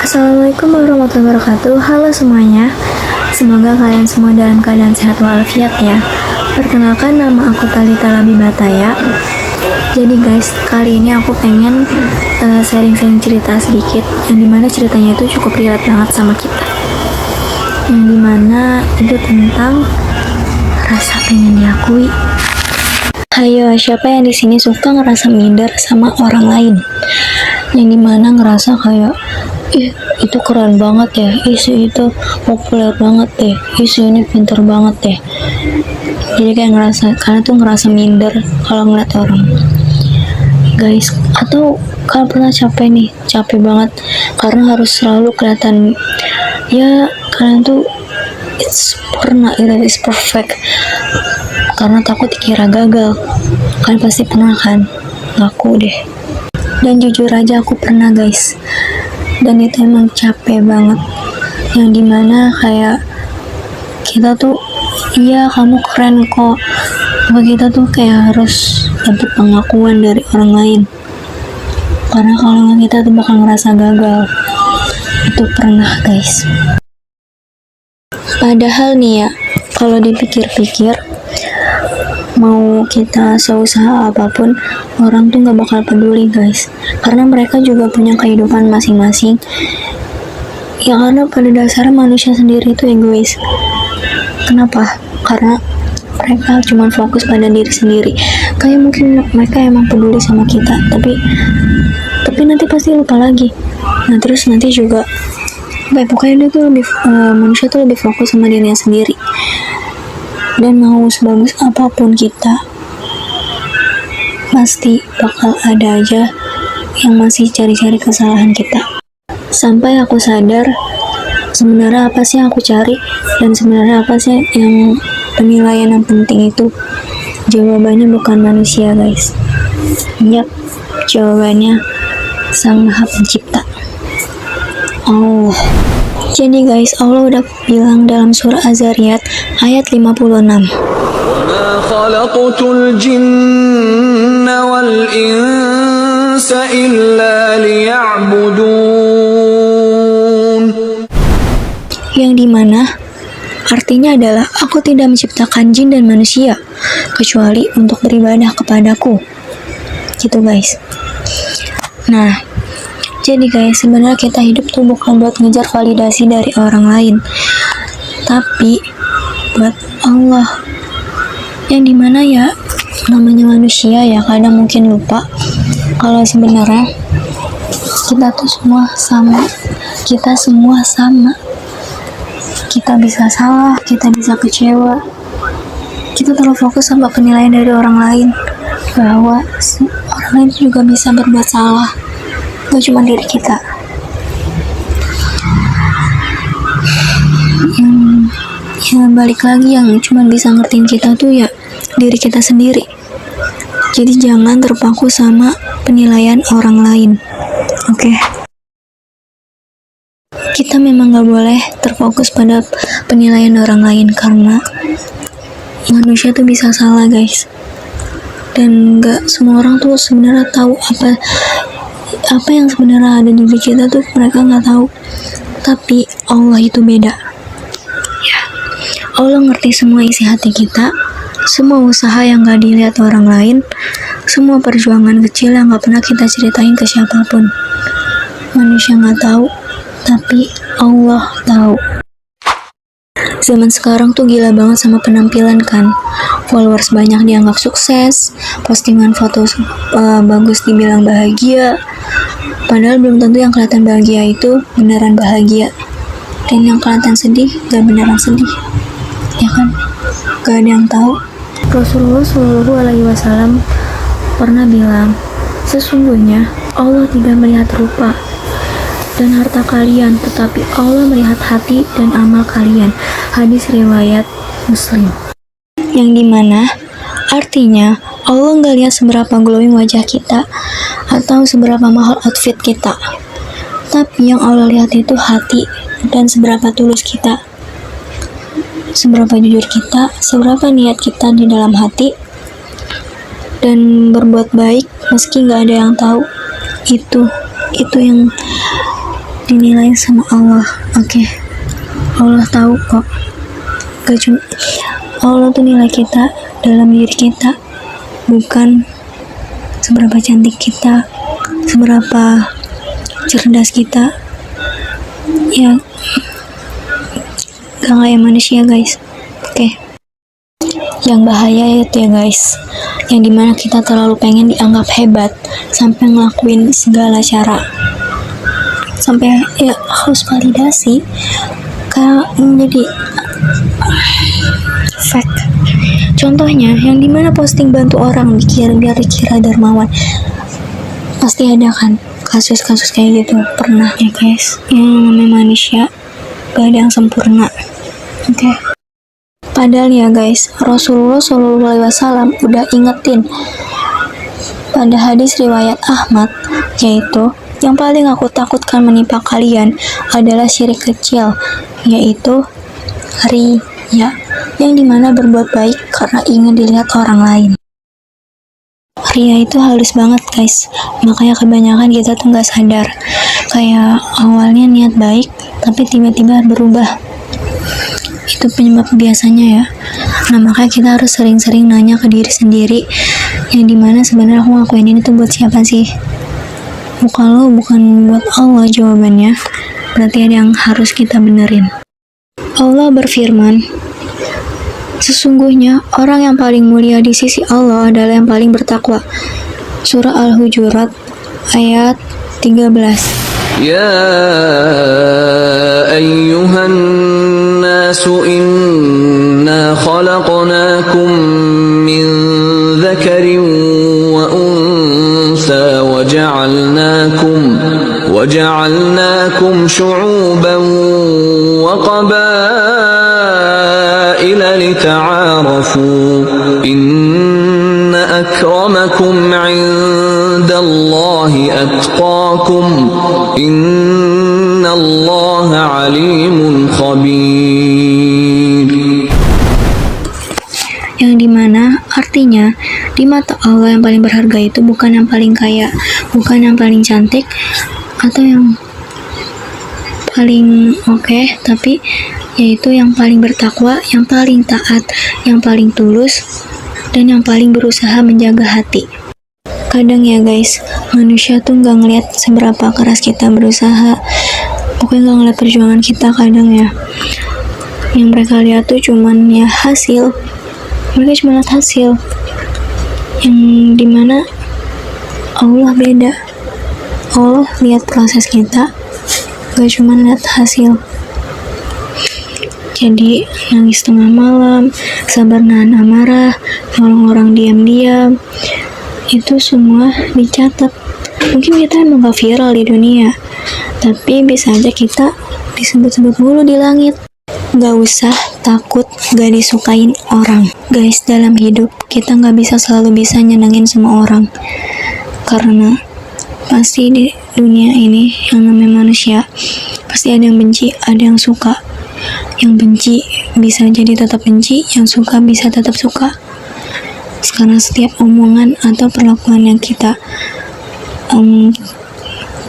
Assalamualaikum warahmatullahi wabarakatuh. Halo semuanya. Semoga kalian semua dalam keadaan sehat walafiat ya. Perkenalkan, nama aku Talita Labibataya. Jadi guys, kali ini aku pengen sharing-sharing cerita sedikit, yang dimana ceritanya itu cukup relate banget sama kita. Yang dimana itu tentang rasa pengen diakui. Hayo, siapa yang di sini suka ngerasa minder sama orang lain? Yang dimana ngerasa kayak, itu keren banget ya, isu itu populer banget deh, isu ini pintar banget deh. Jadi kayak kalian tuh ngerasa minder kalau ngeliat orang, guys. Atau kalian pernah capek banget karena harus selalu kelihatan ya kalian tuh it's perfect, karena takut dikira gagal. Kalian pasti pernah kan? Ngaku deh. Dan jujur aja aku pernah guys, dan itu emang capek banget. Yang dimana kayak kita tuh, iya kamu keren kok, tapi kita tuh kayak harus dapat pengakuan dari orang lain, karena kalau nggak kita tuh bakal ngerasa gagal. Itu pernah guys. Padahal nih ya, kalau dipikir-pikir, mau kita seusaha apapun, orang tuh gak bakal peduli guys, karena mereka juga punya kehidupan masing-masing ya. Karena pada dasarnya manusia sendiri itu egois. Kenapa? Karena mereka cuma fokus pada diri sendiri. Kayak mungkin mereka emang peduli sama kita, tapi nanti pasti lupa lagi. Nah terus nanti juga pokoknya dia tuh manusia tuh lebih fokus sama dirinya sendiri. Dan mau sebagus apapun kita, pasti bakal ada aja yang masih cari-cari kesalahan kita. Sampai aku sadar, sebenarnya apa sih yang aku cari, dan sebenarnya apa sih yang penilaian yang penting itu. Jawabannya bukan manusia guys. Yap, jawabannya Sang Maha Pencipta, Allah. Jadi guys, Allah udah bilang dalam surah Az-Zariyat ayat 56. وَمَا خَلَقْتُ الْجِنَّ وَالْإِنسَ إِلَّا لِيَعْبُدُونَ. Yang dimana artinya adalah aku tidak menciptakan jin dan manusia kecuali untuk beribadah kepadaku. Gitu guys. Nah, jadi guys, sebenarnya kita hidup tuh bukan buat ngejar validasi dari orang lain, tapi buat Allah. Yang dimana ya, namanya manusia ya, kadang mungkin lupa kalau sebenarnya kita tuh semua sama. Kita semua sama. Kita bisa salah, kita bisa kecewa. Kita terlalu fokus sama penilaian dari orang lain, bahwa orang lain juga bisa berbuat salah. Gak cuma diri kita. Yang balik lagi, yang cuma bisa ngertiin kita tuh ya diri kita sendiri. Jadi jangan terpaku sama penilaian orang lain. Oke? Kita memang gak boleh terfokus pada penilaian orang lain, karena manusia tuh bisa salah guys. Dan gak semua orang tuh sebenarnya tahu apa yang sebenarnya ada di diri kita tuh, mereka nggak tahu. Tapi Allah itu beda ya. Allah ngerti semua isi hati kita, semua usaha yang nggak dilihat orang lain, semua perjuangan kecil yang nggak pernah kita ceritain ke siapapun. Manusia nggak tahu, tapi Allah tahu. Zaman sekarang tuh gila banget sama penampilan kan. Followers banyak dianggap sukses, postingan foto bagus dibilang bahagia, padahal belum tentu yang kelihatan bahagia itu beneran bahagia, dan yang kelihatan sedih gak beneran sedih, ya kan? Gak ada yang tahu. Rasulullah SAW pernah bilang, sesungguhnya Allah tidak melihat rupa dan harta kalian, tetapi Allah melihat hati dan amal kalian. Hadis riwayat Muslim. Yang dimana artinya Allah nggak lihat seberapa glowing wajah kita atau seberapa mahal outfit kita, tapi yang Allah lihat itu hati dan seberapa tulus kita, seberapa jujur kita, seberapa niat kita di dalam hati, dan berbuat baik meski nggak ada yang tahu. Itu yang dinilai sama Allah. Oke. Allah tahu kok. Gak cuma Allah tuh nilai kita dalam diri kita, bukan seberapa cantik kita, seberapa cerdas kita. Ya, gak kayak manusia guys. Oke. Yang bahaya itu ya guys, yang dimana kita terlalu pengen dianggap hebat sampai ngelakuin segala cara, sampai ya harus validasi karena menjadi fake. Contohnya yang dimana posting bantu orang biar dikira dermawan. Pasti ada kan kasus-kasus kayak gitu, pernah ya guys. Yang namanya manusia gak ada yang sempurna. Oke. Padahal ya guys, Rasulullah SAW udah ingetin pada hadis riwayat Ahmad, yaitu yang paling aku takutkan menimpa kalian adalah syirik kecil, yaitu riya, yang dimana berbuat baik karena ingin dilihat orang lain. Ria itu halus banget guys, makanya kebanyakan kita tuh gak sadar, kayak awalnya niat baik tapi tiba-tiba berubah. Itu penyebab biasanya ya. Nah makanya kita harus sering-sering nanya ke diri sendiri, yang dimana sebenarnya aku ngelakuin ini tuh buat siapa sih? Bukan buat Allah jawabannya. Berarti ada yang harus kita benerin. Allah berfirman, sesungguhnya orang yang paling mulia di sisi Allah adalah yang paling bertakwa. Surah Al-Hujurat ayat 13. يا أيها الناس إنا خلقناكم من ذكر وأنثى وجعلناكم شعوبا وقبائل لتعارفوا إن أكرمكم عند الله أتقاكم إن الله عليم خبير. Yang dimana artinya di mata Allah yang paling berharga itu bukan yang paling kaya, bukan yang paling cantik atau yang paling oke, tapi yaitu yang paling bertakwa, yang paling taat, yang paling tulus, dan yang paling berusaha menjaga hati. Kadang ya guys, manusia tuh gak ngeliat seberapa keras kita berusaha, pokoknya gak ngeliat perjuangan kita kadang ya. Yang mereka lihat tuh cuman ya hasil, mereka cuma lihat hasil. Yang dimana Allah beda, Allah lihat proses kita, gak cuma lihat hasil. Jadi nangis tengah malam, sabar nahan amarah, nolong orang diam-diam, itu semua dicatat. Mungkin kita emang gak viral di dunia, tapi bisa aja kita disebut-sebut mulu di langit. Gak usah takut gak disukain orang. Guys, dalam hidup kita gak bisa selalu bisa nyenengin semua orang, karena pasti di dunia ini yang namanya manusia pasti ada yang benci, ada yang suka. Yang benci bisa jadi tetap benci, yang suka bisa tetap suka. Karena setiap omongan atau perlakuan yang kita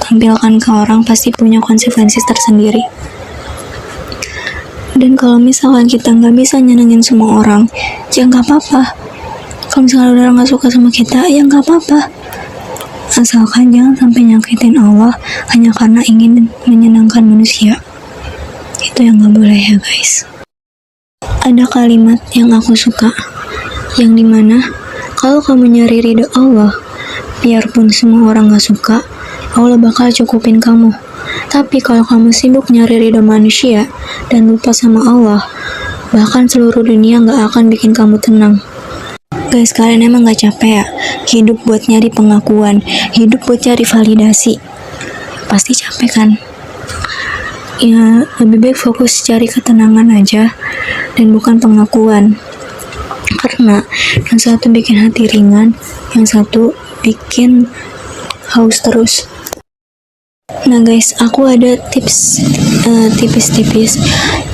tampilkan ke orang pasti punya konsekuensi tersendiri. Dan kalau misalkan kita nggak bisa nyenengin semua orang, ya nggak apa-apa. Kalau misalkan orang nggak suka sama kita, ya nggak apa-apa. Asalkan jangan sampai nyakitin Allah hanya karena ingin menyenangkan manusia. Itu yang nggak boleh ya guys. Ada kalimat yang aku suka, yang dimana kalau kamu nyari ridho Allah, biarpun semua orang gak suka, Allah bakal cukupin kamu. Tapi kalau kamu sibuk nyari ridho manusia dan lupa sama Allah, bahkan seluruh dunia gak akan bikin kamu tenang. Guys, kalian emang gak capek ya hidup buat nyari pengakuan, hidup buat cari validasi? Pasti capek kan? Ya, lebih baik fokus cari ketenangan aja dan bukan pengakuan. Karena yang satu bikin hati ringan, yang satu bikin haus terus. Nah guys, aku ada tips tipis-tipis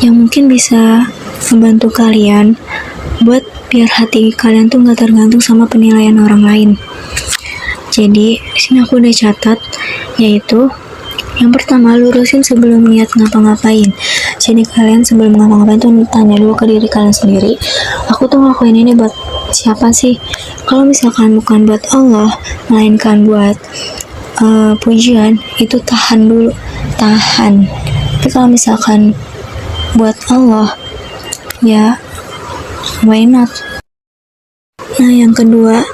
yang mungkin bisa membantu kalian buat biar hati kalian tuh gak tergantung sama penilaian orang lain. Jadi di sini aku udah catat, yaitu Yang pertama, lurusin sebelum niat ngapa-ngapain. Jadi kalian sebelum ngapa-ngapain tuh tanya dulu ke diri kalian sendiri, aku tuh ngelakuin ini buat siapa sih? Kalau misalkan bukan buat Allah, melainkan buat pujian, itu tahan dulu, tahan. Tapi kalau misalkan buat Allah, ya why not? Nah, yang kedua,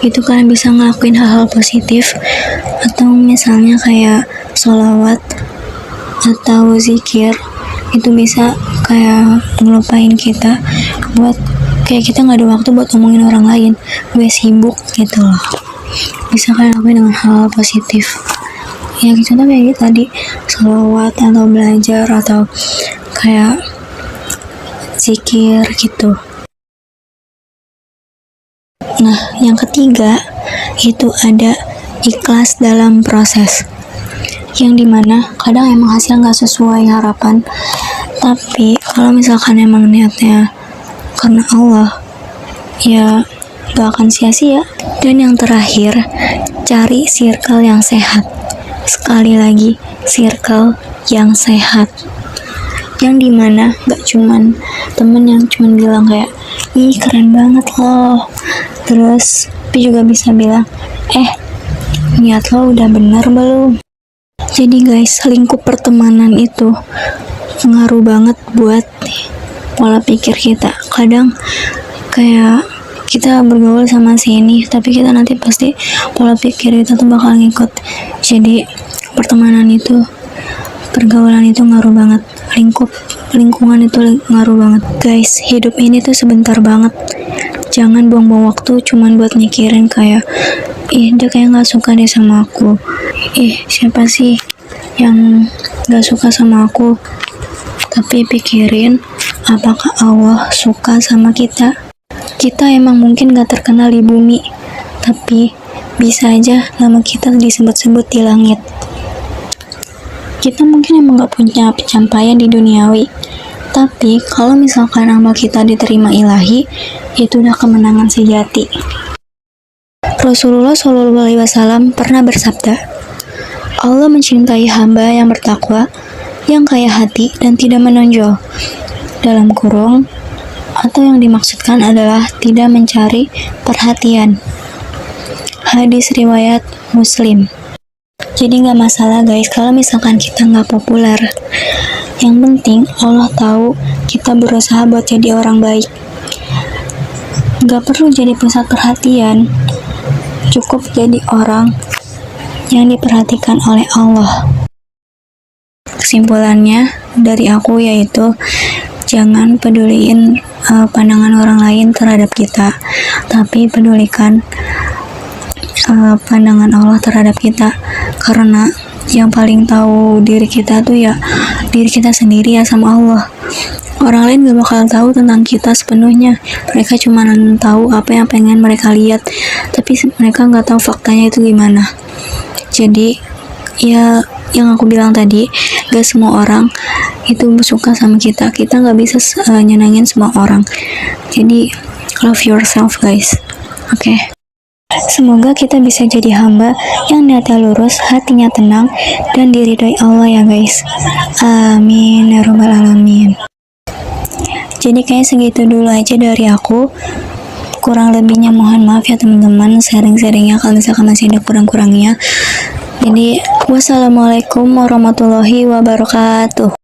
itu kalian bisa ngelakuin hal-hal positif, atau misalnya kayak sholawat atau zikir. Itu bisa kayak ngelupain kita buat kayak kita nggak ada waktu buat ngomongin orang lain, gue sibuk gitu loh. Bisa kalian lakuin dengan hal positif ya, contoh kayak gitu tadi, sholawat atau belajar atau kayak zikir gitu. Nah, yang ketiga itu ada ikhlas dalam proses, yang dimana kadang emang hasil nggak sesuai harapan, tapi kalau misalkan emang niatnya karena Allah, ya gak akan sia-sia. Dan yang terakhir, cari circle yang sehat. Sekali lagi, circle yang sehat, yang dimana gak cuman temen yang cuman bilang kayak, ih keren banget loh, terus tapi juga bisa bilang, niat lo udah bener belum? Jadi guys, lingkup pertemanan itu ngaruh banget buat pola pikir kita. Kadang kayak kita bergaul sama si ini, tapi kita nanti pasti pola pikir kita tuh bakal ngikut. Jadi pertemanan itu, pergaulan itu ngaruh banget, lingkungan itu ngaruh banget. Guys, hidup ini tuh sebentar banget. Jangan buang-buang waktu cuman buat mikirin kayak, dia kayak gak suka deh sama aku, siapa sih yang gak suka sama aku. Tapi pikirin, apakah Allah suka sama kita? Kita emang mungkin gak terkenal di bumi, tapi bisa aja nama kita disebut-sebut di langit. Kita mungkin emang gak punya pencapaian di duniawi, tapi kalau misalkan amal kita diterima ilahi, itu udah kemenangan sejati. Rasulullah SAW pernah bersabda, Allah mencintai hamba yang bertakwa, yang kaya hati dan tidak menonjol. Dalam kurung, atau yang dimaksudkan adalah tidak mencari perhatian. Hadis riwayat Muslim. Jadi gak masalah guys kalau misalkan kita gak populer. Yang penting Allah tahu kita berusaha buat jadi orang baik. Gak perlu jadi pusat perhatian, cukup jadi orang yang diperhatikan oleh Allah. Kesimpulannya dari aku yaitu, jangan peduliin pandangan orang lain terhadap kita, tapi pedulikan pandangan Allah terhadap kita. Karena yang paling tahu diri kita tuh ya diri kita sendiri ya, sama Allah. Orang lain gak bakal tahu tentang kita sepenuhnya. Mereka cuma tahu apa yang pengen mereka lihat, tapi mereka gak tahu faktanya itu gimana. Jadi ya yang aku bilang tadi, gak semua orang itu suka sama kita. Kita gak bisa nyenangin semua orang. Jadi love yourself guys. Oke. Semoga kita bisa jadi hamba yang niatnya lurus, hatinya tenang, dan diridhoi Allah ya guys. Amin ya rabbal alamin. Jadi kayak segitu dulu aja dari aku. Kurang lebihnya mohon maaf ya teman-teman, sharing-sharingnya kalau misalkan masih ada kurang-kurangnya. Jadi wassalamualaikum warahmatullahi wabarakatuh.